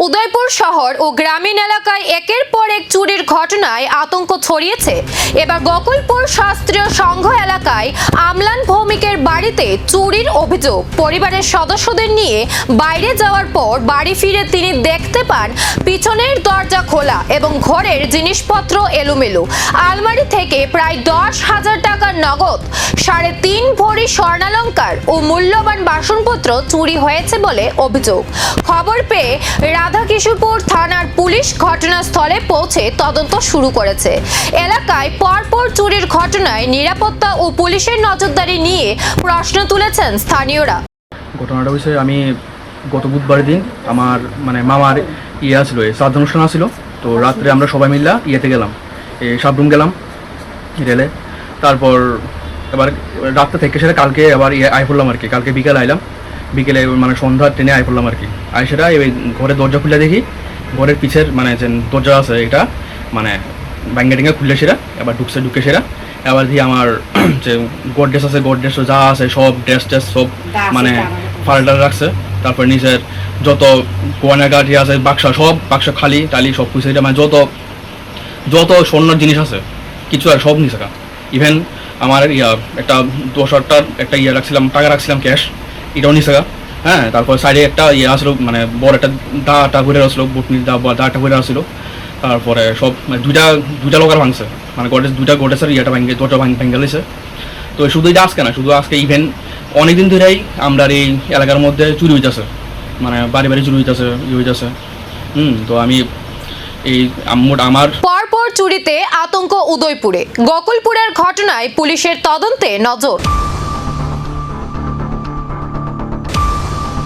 উদয়পুর শহর ও গ্রামীণ এলাকায় একের পর এক চুরির ঘটনায় আতঙ্ক ছড়িয়েছে। এবার গোকুলপুর শাস্ত্রীয় সংঘ এলাকায় আমলান ভৌমিকের বাড়িতে চুরির অভিযোগ। পরিবারের সদস্যদের নিয়ে বাইরে যাওয়ার পর বাড়ি ফিরে তিনি দেখতে পান পিছনের দরজা খোলা এবং ঘরের জিনিসপত্র এলোমেলো। আলমারি থেকে প্রায় 10,000 টাকার নগদ, 3.5 ভরি স্বর্ণালংকার ও মূল্যবান বাসনপত্র চুরি হয়েছে বলে অভিযোগ। খবর পেয়ে রাধাকিশোরপুর থানার পুলিশ ঘটনাস্থলে পৌঁছে তদন্ত শুরু করেছে। এলাকায় পরপর চুরির ঘটনায় নিরাপত্তা ও পুলিশের নজরদারি নিয়ে প্রশ্ন তুলেছেন স্থানীয়রা। ঘটনাটা বিষয়ে আমি গত বুধবার দিন আমার মামার আসলো, শ্রাদ্ধ অনুষ্ঠান আসছিল। তো রাত্রে আমরা সবাই মিল্লা ইয়েতে গেলাম, সাবরুম গেলাম রেলে। তারপর এবার রাত্রে থেকে সেটা কালকে আবার আই পড়লাম আর কি। কালকে বিকেলে আইলাম, বিকেলে সন্ধ্যার ট্রেনে আই পড়লাম আর কি। আই সেটা এই ঘরের দরজা খুলে দেখি ঘরের পিছের যে দরজা আছে এটা ব্যাঙ্গে টেঙ্গে খুললে সেটা এবার ঢুকে সেটা এবার দিয়ে আমার যে গডরেজ আছে, গডরেজ যা আছে সব ড্রেস সব ফাল্টার রাখছে। তারপর নিচের যত কোয়ানা গাড়ি আছে সব বাক্স খালি টালি সব কিছু এটা যত স্বর্ণের জিনিস আছে কিছু আর সব নিচে। ইভেন আমার একটা 10,000 একটা রাখছিলাম, টাকা রাখছিলাম ক্যাশ, এটাও নিচে। হ্যাঁ, তারপর সাইডে একটা আসলো বড় একটা দাটা ঘুরে আসলো, বুটনির দাটা ঘুরে আসলো। তারপরে সব দুইটা লোকার ভাঙছে, গডরেজ দুইটা গডরেজের দরজা ভেঙে গেছে। তো শুধু এটা আজকে না, শুধু আজকে ইভেন অনেকদিন ধরেই আমরা এই এলাকার মধ্যে চুরি হইতেছে, বাড়ি বাড়ি চুরি হইতেছে। তো আমি আমার পরপর চুরিতে আতঙ্ক উদয়পুরে। গোকুলপুরের ঘটনায় পুলিশের তদন্তে নজর।